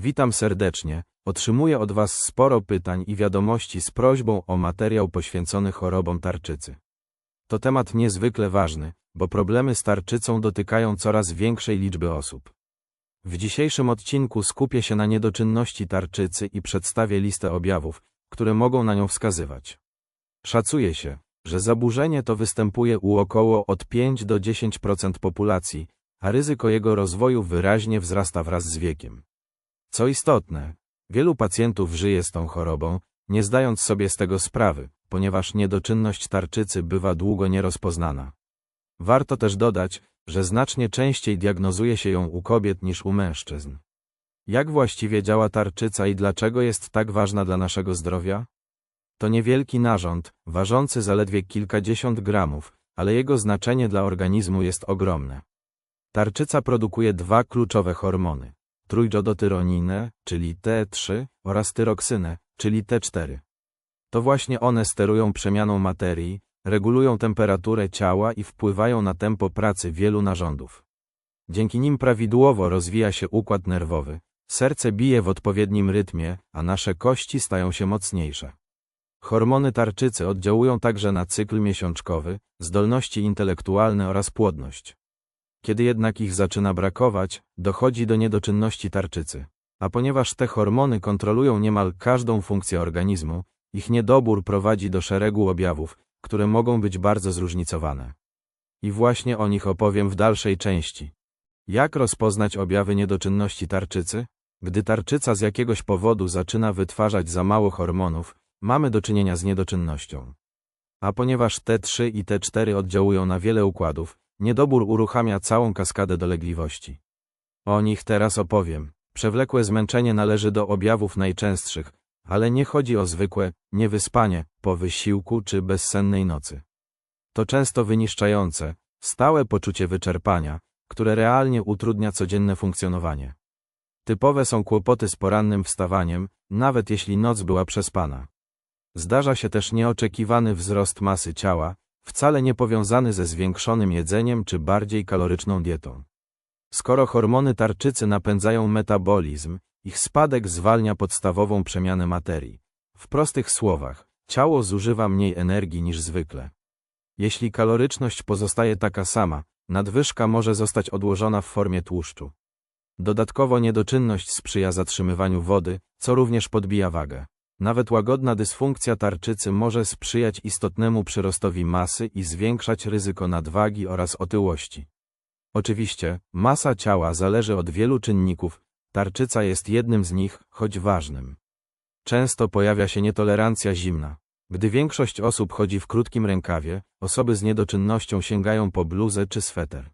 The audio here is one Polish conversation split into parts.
Witam serdecznie. Otrzymuję od Was sporo pytań i wiadomości z prośbą o materiał poświęcony chorobom tarczycy. To temat niezwykle ważny, bo problemy z tarczycą dotykają coraz większej liczby osób. W dzisiejszym odcinku skupię się na niedoczynności tarczycy i przedstawię listę objawów, które mogą na nią wskazywać. Szacuje się, że zaburzenie to występuje u około od 5 do 10% populacji, a ryzyko jego rozwoju wyraźnie wzrasta wraz z wiekiem. Co istotne, wielu pacjentów żyje z tą chorobą, nie zdając sobie z tego sprawy, ponieważ niedoczynność tarczycy bywa długo nierozpoznana. Warto też dodać, że znacznie częściej diagnozuje się ją u kobiet niż u mężczyzn. Jak właściwie działa tarczyca i dlaczego jest tak ważna dla naszego zdrowia? To niewielki narząd, ważący zaledwie kilkadziesiąt gramów, ale jego znaczenie dla organizmu jest ogromne. Tarczyca produkuje dwa kluczowe hormony: trójjodotyroninę, czyli T3, oraz tyroksynę, czyli T4. To właśnie one sterują przemianą materii, regulują temperaturę ciała i wpływają na tempo pracy wielu narządów. Dzięki nim prawidłowo rozwija się układ nerwowy, serce bije w odpowiednim rytmie, a nasze kości stają się mocniejsze. Hormony tarczycy oddziałują także na cykl miesiączkowy, zdolności intelektualne oraz płodność. Kiedy jednak ich zaczyna brakować, dochodzi do niedoczynności tarczycy. A ponieważ te hormony kontrolują niemal każdą funkcję organizmu, ich niedobór prowadzi do szeregu objawów, które mogą być bardzo zróżnicowane. I właśnie o nich opowiem w dalszej części. Jak rozpoznać objawy niedoczynności tarczycy? Gdy tarczyca z jakiegoś powodu zaczyna wytwarzać za mało hormonów, mamy do czynienia z niedoczynnością. A ponieważ T3 i T4 oddziałują na wiele układów, niedobór uruchamia całą kaskadę dolegliwości. O nich teraz opowiem. Przewlekłe zmęczenie należy do objawów najczęstszych, ale nie chodzi o zwykłe niewyspanie po wysiłku czy bezsennej nocy. To często wyniszczające, stałe poczucie wyczerpania, które realnie utrudnia codzienne funkcjonowanie. Typowe są kłopoty z porannym wstawaniem, nawet jeśli noc była przespana. Zdarza się też nieoczekiwany wzrost masy ciała, wcale nie powiązany ze zwiększonym jedzeniem czy bardziej kaloryczną dietą. Skoro hormony tarczycy napędzają metabolizm, ich spadek zwalnia podstawową przemianę materii. W prostych słowach, ciało zużywa mniej energii niż zwykle. Jeśli kaloryczność pozostaje taka sama, nadwyżka może zostać odłożona w formie tłuszczu. Dodatkowo niedoczynność sprzyja zatrzymywaniu wody, co również podbija wagę. Nawet łagodna dysfunkcja tarczycy może sprzyjać istotnemu przyrostowi masy i zwiększać ryzyko nadwagi oraz otyłości. Oczywiście, masa ciała zależy od wielu czynników, tarczyca jest jednym z nich, choć ważnym. Często pojawia się nietolerancja zimna. Gdy większość osób chodzi w krótkim rękawie, osoby z niedoczynnością sięgają po bluzę czy sweter.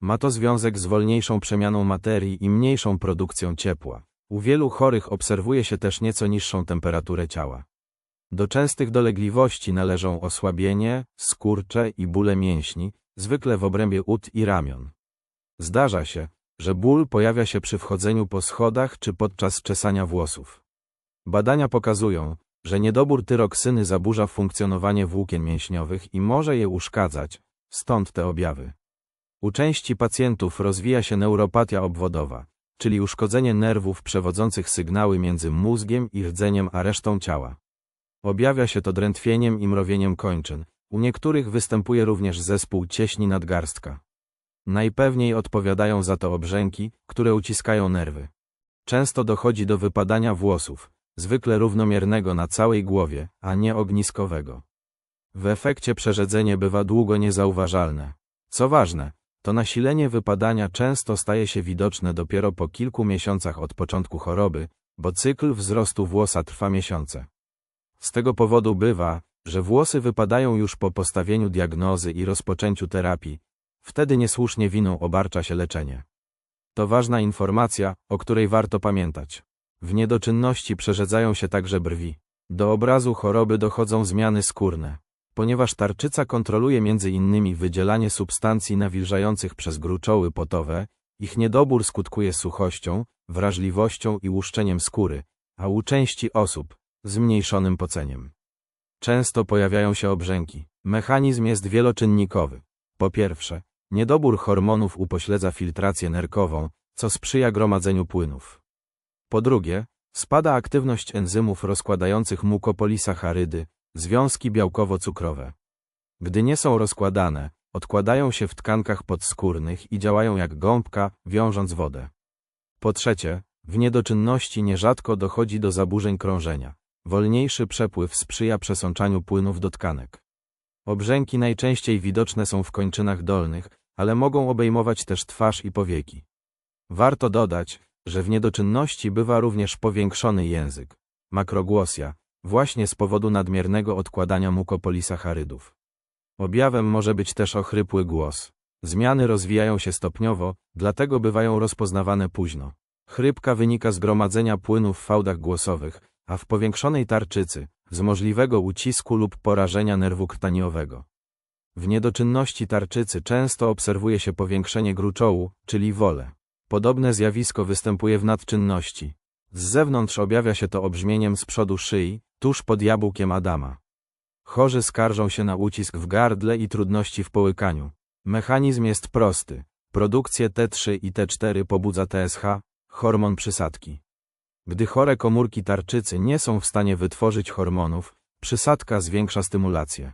Ma to związek z wolniejszą przemianą materii i mniejszą produkcją ciepła. U wielu chorych obserwuje się też nieco niższą temperaturę ciała. Do częstych dolegliwości należą osłabienie, skurcze i bóle mięśni, zwykle w obrębie ud i ramion. Zdarza się, że ból pojawia się przy wchodzeniu po schodach czy podczas czesania włosów. Badania pokazują, że niedobór tyroksyny zaburza funkcjonowanie włókien mięśniowych i może je uszkadzać, stąd te objawy. U części pacjentów rozwija się neuropatia obwodowa, czyli uszkodzenie nerwów przewodzących sygnały między mózgiem i rdzeniem a resztą ciała. Objawia się to drętwieniem i mrowieniem kończyn. U niektórych występuje również zespół cieśni nadgarstka. Najpewniej odpowiadają za to obrzęki, które uciskają nerwy. Często dochodzi do wypadania włosów, zwykle równomiernego na całej głowie, a nie ogniskowego. W efekcie przerzedzenie bywa długo niezauważalne. Co ważne, to nasilenie wypadania często staje się widoczne dopiero po kilku miesiącach od początku choroby, bo cykl wzrostu włosa trwa miesiące. Z tego powodu bywa, że włosy wypadają już po postawieniu diagnozy i rozpoczęciu terapii. Wtedy niesłusznie winą obarcza się leczenie. To ważna informacja, o której warto pamiętać. W niedoczynności przerzedzają się także brwi. Do obrazu choroby dochodzą zmiany skórne. Ponieważ tarczyca kontroluje m.in. wydzielanie substancji nawilżających przez gruczoły potowe, ich niedobór skutkuje suchością, wrażliwością i łuszczeniem skóry, a u części osób zmniejszonym poceniem. Często pojawiają się obrzęki. Mechanizm jest wieloczynnikowy. Po pierwsze, niedobór hormonów upośledza filtrację nerkową, co sprzyja gromadzeniu płynów. Po drugie, spada aktywność enzymów rozkładających mukopolisacharydy, związki białkowo-cukrowe. Gdy nie są rozkładane, odkładają się w tkankach podskórnych i działają jak gąbka, wiążąc wodę. Po trzecie, w niedoczynności nierzadko dochodzi do zaburzeń krążenia. Wolniejszy przepływ sprzyja przesączaniu płynów do tkanek. Obrzęki najczęściej widoczne są w kończynach dolnych, ale mogą obejmować też twarz i powieki. Warto dodać, że w niedoczynności bywa również powiększony język, makrogłosja, właśnie z powodu nadmiernego odkładania mukopolisacharydów. Objawem może być też ochrypły głos. Zmiany rozwijają się stopniowo, dlatego bywają rozpoznawane późno. Chrypka wynika z gromadzenia płynu w fałdach głosowych, a w powiększonej tarczycy, z możliwego ucisku lub porażenia nerwu krtaniowego. W niedoczynności tarczycy często obserwuje się powiększenie gruczołu, czyli wolę. Podobne zjawisko występuje w nadczynności. Z zewnątrz objawia się to obrzmieniem z przodu szyi, tuż pod jabłkiem Adama. Chorzy skarżą się na ucisk w gardle i trudności w połykaniu. Mechanizm jest prosty. Produkcję T3 i T4 pobudza TSH, hormon przysadki. Gdy chore komórki tarczycy nie są w stanie wytworzyć hormonów, przysadka zwiększa stymulację.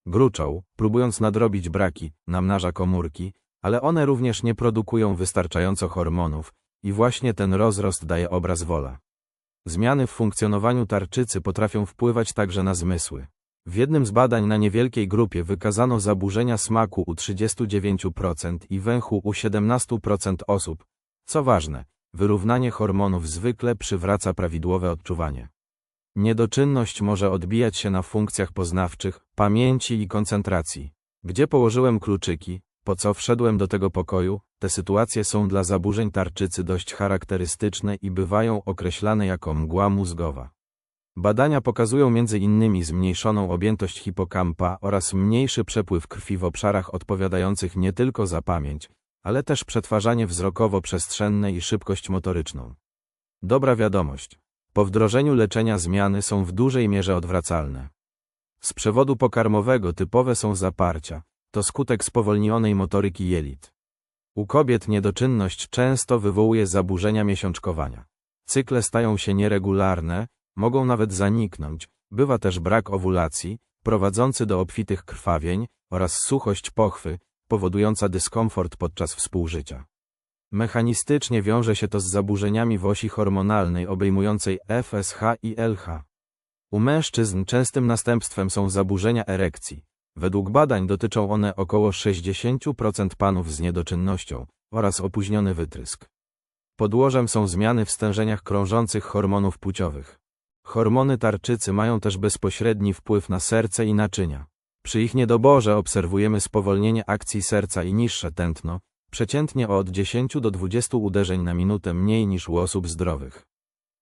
Gruczoł, próbując nadrobić braki, namnaża komórki, ale one również nie produkują wystarczająco hormonów i właśnie ten rozrost daje obraz wola. Zmiany w funkcjonowaniu tarczycy potrafią wpływać także na zmysły. W jednym z badań na niewielkiej grupie wykazano zaburzenia smaku u 39% i węchu u 17% osób. Co ważne, wyrównanie hormonów zwykle przywraca prawidłowe odczuwanie. Niedoczynność może odbijać się na funkcjach poznawczych, pamięci i koncentracji. Gdzie położyłem kluczyki, po co wszedłem do tego pokoju, te sytuacje są dla zaburzeń tarczycy dość charakterystyczne i bywają określane jako mgła mózgowa. Badania pokazują m.in. zmniejszoną objętość hipokampa oraz mniejszy przepływ krwi w obszarach odpowiadających nie tylko za pamięć, ale też przetwarzanie wzrokowo-przestrzenne i szybkość motoryczną. Dobra wiadomość. Po wdrożeniu leczenia zmiany są w dużej mierze odwracalne. Z przewodu pokarmowego typowe są zaparcia. To skutek spowolnionej motoryki jelit. U kobiet niedoczynność często wywołuje zaburzenia miesiączkowania. Cykle stają się nieregularne, mogą nawet zaniknąć, bywa też brak owulacji, prowadzący do obfitych krwawień, oraz suchość pochwy, powodująca dyskomfort podczas współżycia. Mechanistycznie wiąże się to z zaburzeniami w osi hormonalnej obejmującej FSH i LH. U mężczyzn częstym następstwem są zaburzenia erekcji. Według badań dotyczą one około 60% panów z niedoczynnością oraz opóźniony wytrysk. Podłożem są zmiany w stężeniach krążących hormonów płciowych. Hormony tarczycy mają też bezpośredni wpływ na serce i naczynia. Przy ich niedoborze obserwujemy spowolnienie akcji serca i niższe tętno, przeciętnie o od 10 do 20 uderzeń na minutę mniej niż u osób zdrowych.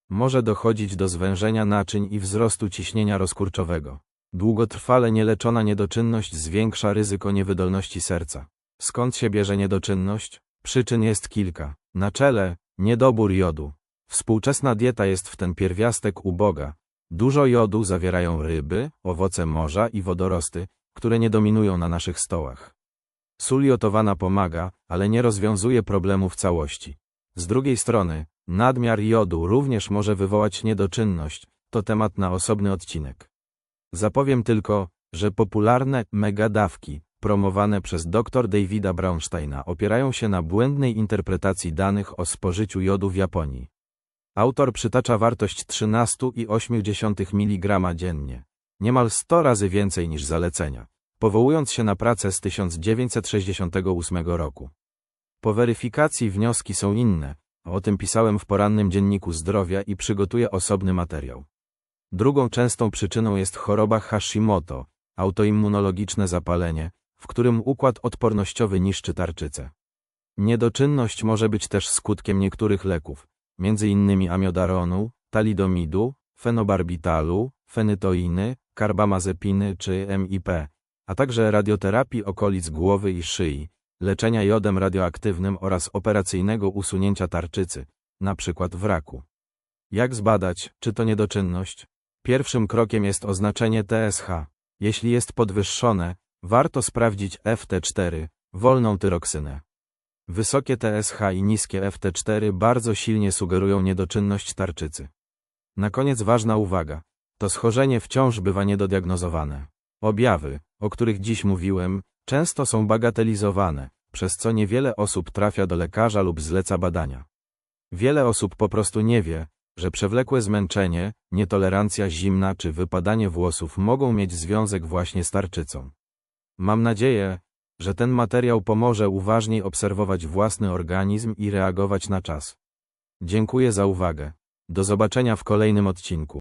Może dochodzić do zwężenia naczyń i wzrostu ciśnienia rozkurczowego. Długotrwale nieleczona niedoczynność zwiększa ryzyko niewydolności serca. Skąd się bierze niedoczynność? Przyczyn jest kilka. Na czele niedobór jodu. Współczesna dieta jest w ten pierwiastek uboga. Dużo jodu zawierają ryby, owoce morza i wodorosty, które nie dominują na naszych stołach. Sól jotowana pomaga, ale nie rozwiązuje problemu w całości. Z drugiej strony, nadmiar jodu również może wywołać niedoczynność. To temat na osobny odcinek. Zapowiem tylko, że popularne megadawki, promowane przez dr Davida Braunsteina, opierają się na błędnej interpretacji danych o spożyciu jodu w Japonii. Autor przytacza wartość 13,8 mg dziennie, niemal 100 razy więcej niż zalecenia, powołując się na pracę z 1968 roku. Po weryfikacji wnioski są inne, o tym pisałem w porannym dzienniku zdrowia i przygotuję osobny materiał. Drugą częstą przyczyną jest choroba Hashimoto, autoimmunologiczne zapalenie, w którym układ odpornościowy niszczy tarczycę. Niedoczynność może być też skutkiem niektórych leków, m.in. amiodaronu, talidomidu, fenobarbitalu, fenytoiny, karbamazepiny czy MIP, a także radioterapii okolic głowy i szyi, leczenia jodem radioaktywnym oraz operacyjnego usunięcia tarczycy, np. w raku. Jak zbadać, czy to niedoczynność? Pierwszym krokiem jest oznaczenie TSH. Jeśli jest podwyższone, warto sprawdzić FT4, wolną tyroksynę. Wysokie TSH i niskie FT4 bardzo silnie sugerują niedoczynność tarczycy. Na koniec ważna uwaga. To schorzenie wciąż bywa niedodiagnozowane. Objawy, o których dziś mówiłem, często są bagatelizowane, przez co niewiele osób trafia do lekarza lub zleca badania. Wiele osób po prostu nie wie, że przewlekłe zmęczenie, nietolerancja zimna czy wypadanie włosów mogą mieć związek właśnie z tarczycą. Mam nadzieję, że ten materiał pomoże uważniej obserwować własny organizm i reagować na czas. Dziękuję za uwagę. Do zobaczenia w kolejnym odcinku.